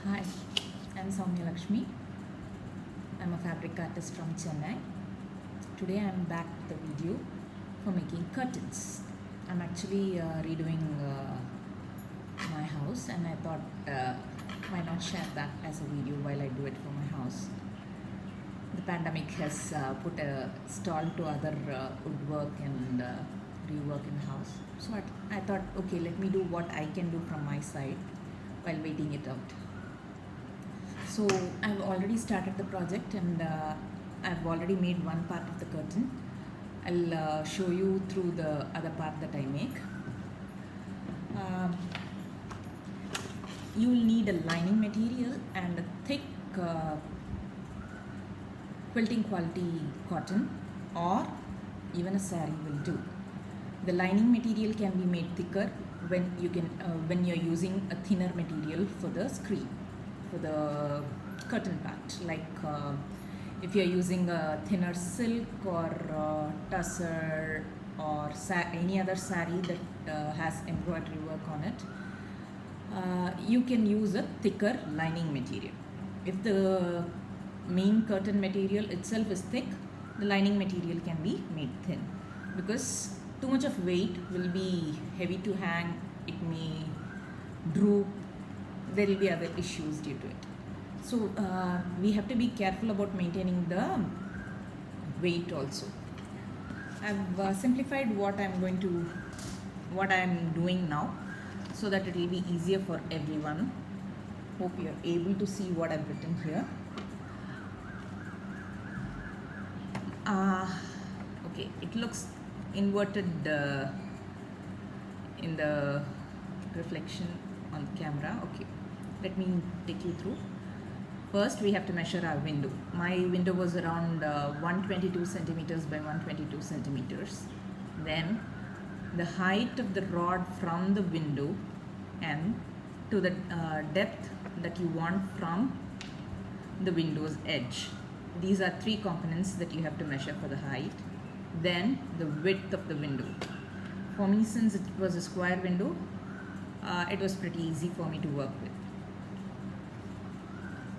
Hi, I'm Soumya Lakshmi. I'm a fabric artist from Chennai. Today I'm back with a video for making curtains. I'm actually redoing my house, and I thought why not share that as a video while I do it for my house. The pandemic has put a stall to other woodwork and rework in the house. So I thought, okay, let me do what I can do from my side while waiting it out. So I've already started the project, and I've already made one part of the curtain. I'll show you through the other part that I make. You'll need a lining material and a thick quilting quality cotton, or even a saree will do. The lining material can be made thicker when you're using a thinner material for the screen, for the curtain part, like if you're using a thinner silk or tussar or any other saree that has embroidery work on it, you can use a thicker lining material. If the main curtain material itself is thick, the lining material can be made thin, because too much of weight will be heavy to hang, it may droop, there will be other issues due to it. So we have to be careful about maintaining the weight also. I've simplified what I'm doing now, so that it will be easier for everyone. Hope you're able to see what I've written here. Okay, it looks inverted in the reflection on the camera. Okay, let me take you through. First, we have to measure our window. My window was around 122 centimeters by 122 centimeters. Then the height of the rod from the window and to the depth that you want from the window's edge. These are three components that you have to measure for the height. Then the width of the window. For me, since it was a square window, it was pretty easy for me to work with.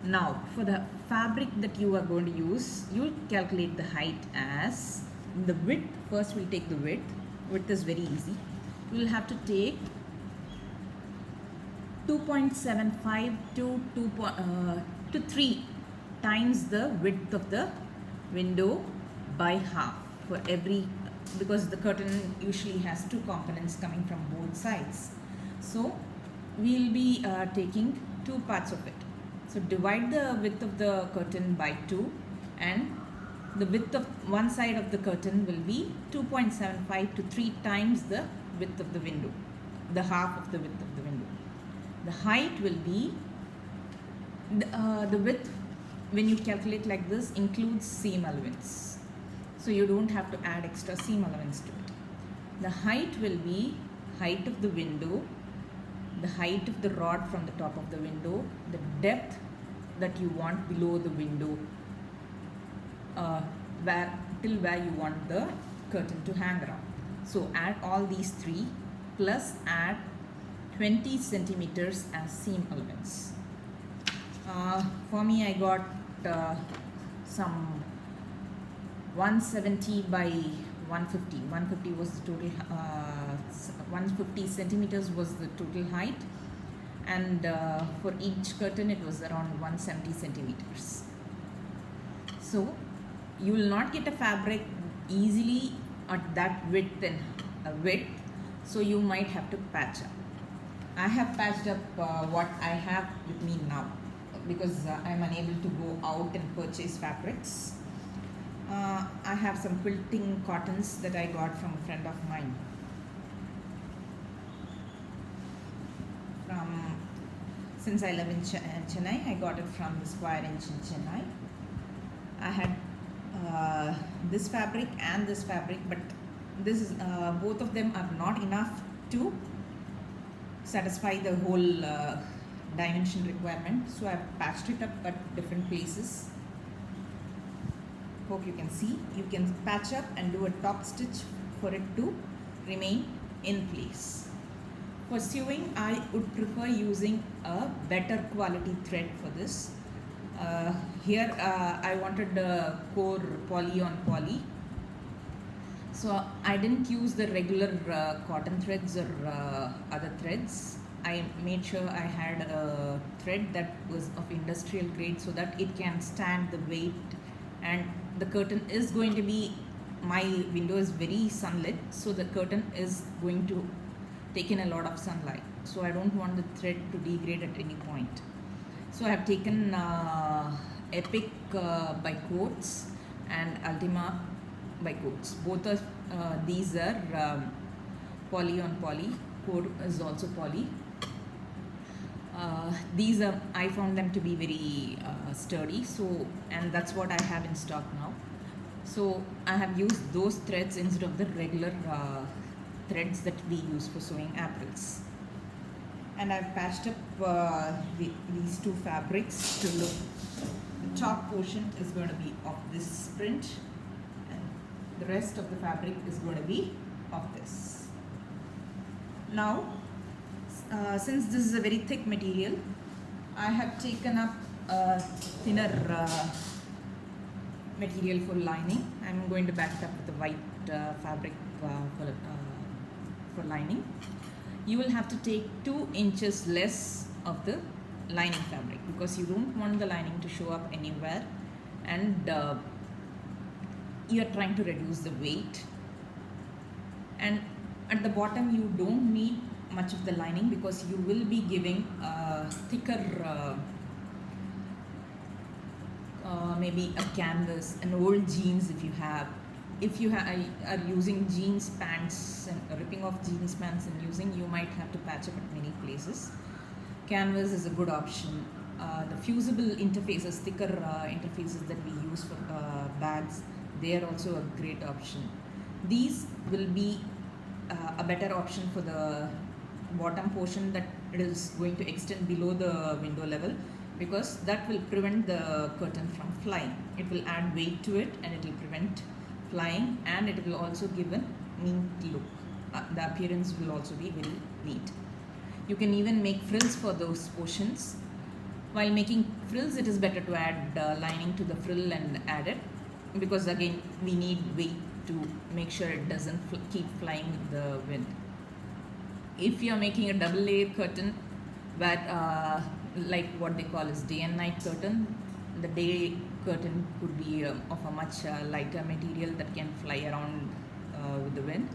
Now, for the fabric that you are going to use, you'll calculate the height as the width. First, we'll take the width. Width is very easy. You will have to take 2.75 to 3 times the width of the window by half for every, because the curtain usually has two components coming from both sides. So we'll be taking two parts of it. So divide the width of the curtain by 2, and the width of one side of the curtain will be 2.75 to 3 times the width of the window, the half of the width of the window. The height will be the width, when you calculate like this, includes seam allowance, so you don't have to add extra seam allowance to it. The height will be height of the window, the height of the rod from the top of the window, the depth that you want below the window, till where you want the curtain to hang around. So add all these three, plus add 20 centimeters as seam allowance. For me, I got some 170 by 150. 150 was the total, 150 centimeters was the total height, and for each curtain it was around 170 centimeters. So you will not get a fabric easily at that width and width, so you might have to patch up. I have patched up what I have with me now, because I'm unable to go out and purchase fabrics. I have some quilting cottons that I got from a friend of mine. Since I live in Chennai, I got it from the Square Inch in Chennai. I had this fabric and this fabric, but this is both of them are not enough to satisfy the whole dimension requirement, so I've patched it up at different places. Hope you can see. You can patch up and do a top stitch for it to remain in place. For sewing, I would prefer using a better quality thread for this. Here I wanted the core poly on poly, so I didn't use the regular cotton threads or other threads. I made sure I had a thread that was of industrial grade so that it can stand the weight, and the curtain is going to be, my window is very sunlit, so the curtain is going to take in a lot of sunlight, so I don't want the thread to degrade at any point. So I have taken Epic by Coats and Ultima by Coats. Both of these are poly on poly. Core is also poly. These are, I found them to be very sturdy, so, and that's what I have in stock now. So I have used those threads instead of the regular threads that we use for sewing aprons. And I've patched up these two fabrics to look. The top portion is going to be of this print, and the rest of the fabric is going to be of this. Now, since this is a very thick material, I have taken up a thinner material for lining. I'm going to back it up with a white fabric for lining. You will have to take 2 inches less of the lining fabric because you don't want the lining to show up anywhere, and you are trying to reduce the weight. And at the bottom you don't need much of the lining because you will be giving thicker maybe a canvas, an old jeans if you are using jeans pants and ripping off jeans pants and using, you might have to patch up at many places. Canvas is a good option. The fusible interfaces, thicker interfaces that we use for bags, they are also a great option. These will be a better option for the bottom portion that it is going to extend below the window level, because that will prevent the curtain from flying. It will add weight to it and it will prevent flying, and it will also give a neat look. The appearance will also be very neat. You can even make frills for those portions. While making frills, it is better to add lining to the frill and add it, because again we need weight to make sure it doesn't keep flying with the wind. If you are making a double layer curtain, where like what they call as day and night curtain, the day curtain could be of a much lighter material that can fly around with the wind.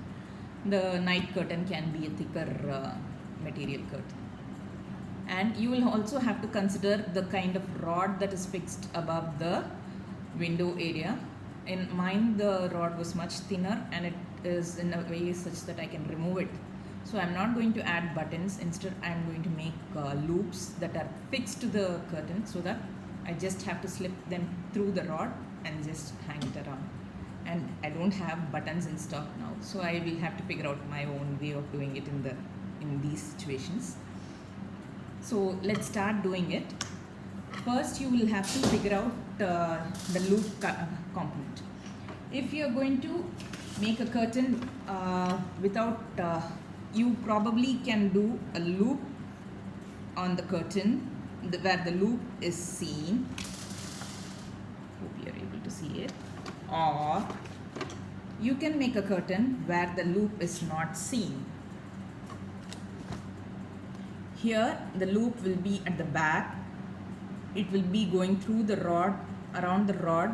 The night curtain can be a thicker material curtain. And you will also have to consider the kind of rod that is fixed above the window area. In mine, the rod was much thinner and it is in a way such that I can remove it. So I'm not going to add buttons. Instead, I'm going to make loops that are fixed to the curtain, so that I just have to slip them through the rod and just hang it around. And I don't have buttons in stock now, so I will have to figure out my own way of doing it in these situations. So let's start doing it. First, you will have to figure out the loop component. If you're going to make a curtain without you probably can do a loop on the curtain where the loop is seen. Hope you are able to see it. Or you can make a curtain where the loop is not seen. Here the loop will be at the back. It will be going through the rod, around the rod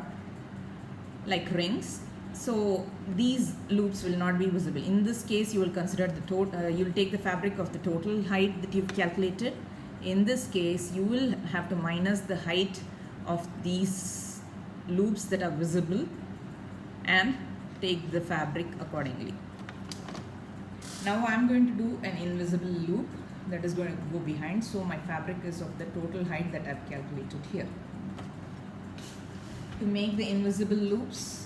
like rings. So these loops will not be visible. In this case, you will consider the total. You will take the fabric of the total height that you've calculated. In this case, you will have to minus the height of these loops that are visible and take the fabric accordingly. Now I'm going to do an invisible loop that is going to go behind. So my fabric is of the total height that I've calculated here. To make the invisible loops,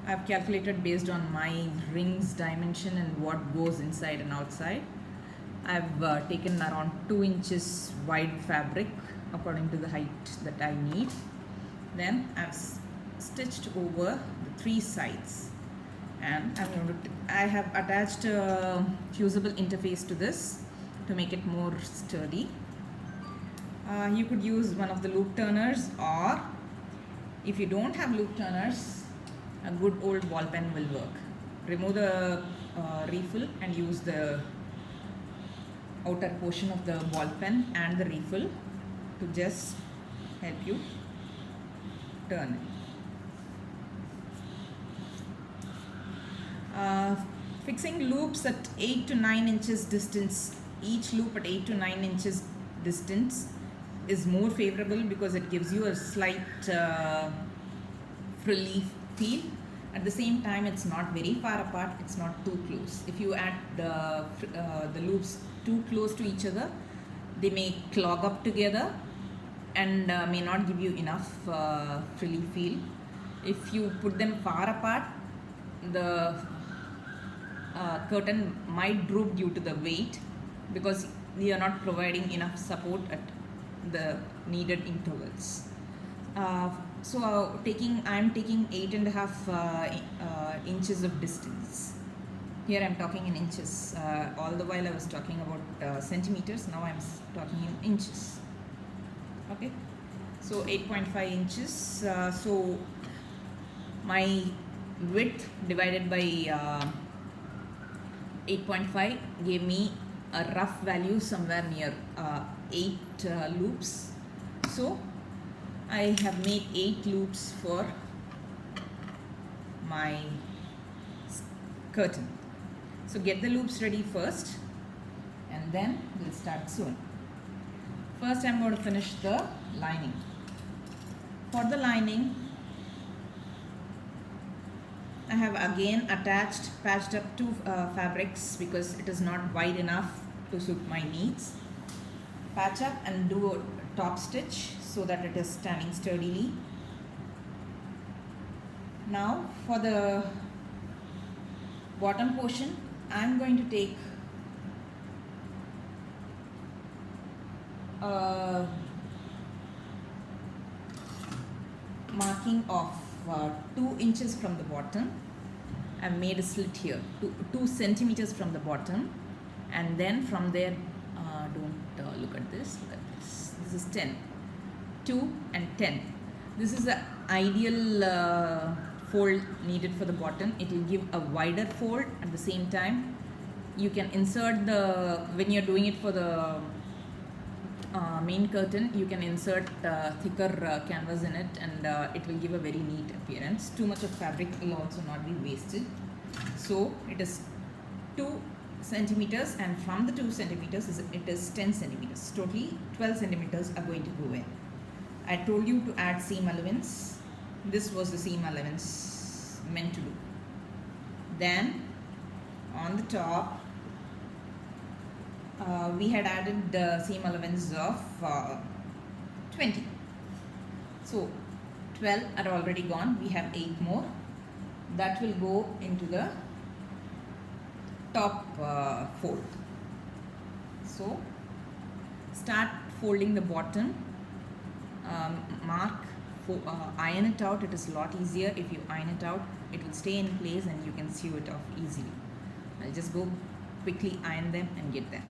I've calculated based on my rings dimension and what goes inside and outside. I've taken around 2 inches wide fabric according to the height that I need. Then I've stitched over the 3 sides. and I have attached a fusible interface to this to make it more sturdy. You could use one of the loop turners, or if you don't have loop turners, a good old ball pen will work. Remove the refill and use the outer portion of the ball pen and the refill to just help you turn it. Fixing loops at 8 to 9 inches distance, each loop at 8 to 9 inches distance is more favorable because it gives you a slight frilly feel. At the same time, it's not very far apart, it's not too close. If you add the loops too close to each other, they may clog up together and may not give you enough frilly feel. If you put them far apart, the curtain might droop due to the weight because we are not providing enough support at the needed intervals. So I am taking 8.5 inches of distance. Here I am talking in inches. All the while I was talking about centimeters. Now I am talking in inches. Okay. So 8.5 inches. So my width divided by 8.5 gave me a rough value somewhere near 8 loops. So I have made 8 loops for my curtain. So get the loops ready first and then we'll start sewing. First I'm going to finish the lining. For the lining, I have again patched up 2 fabrics because it is not wide enough to suit my needs. Patch up and do a top stitch so that it is standing sturdily. Now for the bottom portion, I am going to take a marking of 2 inches from the bottom. I have made a slit here, 2 centimeters from the bottom, and then from there, don't look at this, this is 10, 2 and 10. This is the ideal fold needed for the bottom. It will give a wider fold. At the same time, you can insert when you're doing it for the main curtain, you can insert thicker canvas in it, and it will give a very neat appearance. Too much of fabric will also not be wasted. So it is 2 centimeters, and from the 2 centimeters it is 10 centimeters. Totally 12 centimeters are going to go in. I told you to add seam allowance. This was the seam allowance meant to do. Then on the top, we had added the seam allowance of 20. So 12 are already gone. We have 8 more. That will go into the top fold. So start folding the bottom. Iron it out. It is a lot easier if you iron it out. It will stay in place and you can sew it off easily. I'll just go quickly iron them and get them.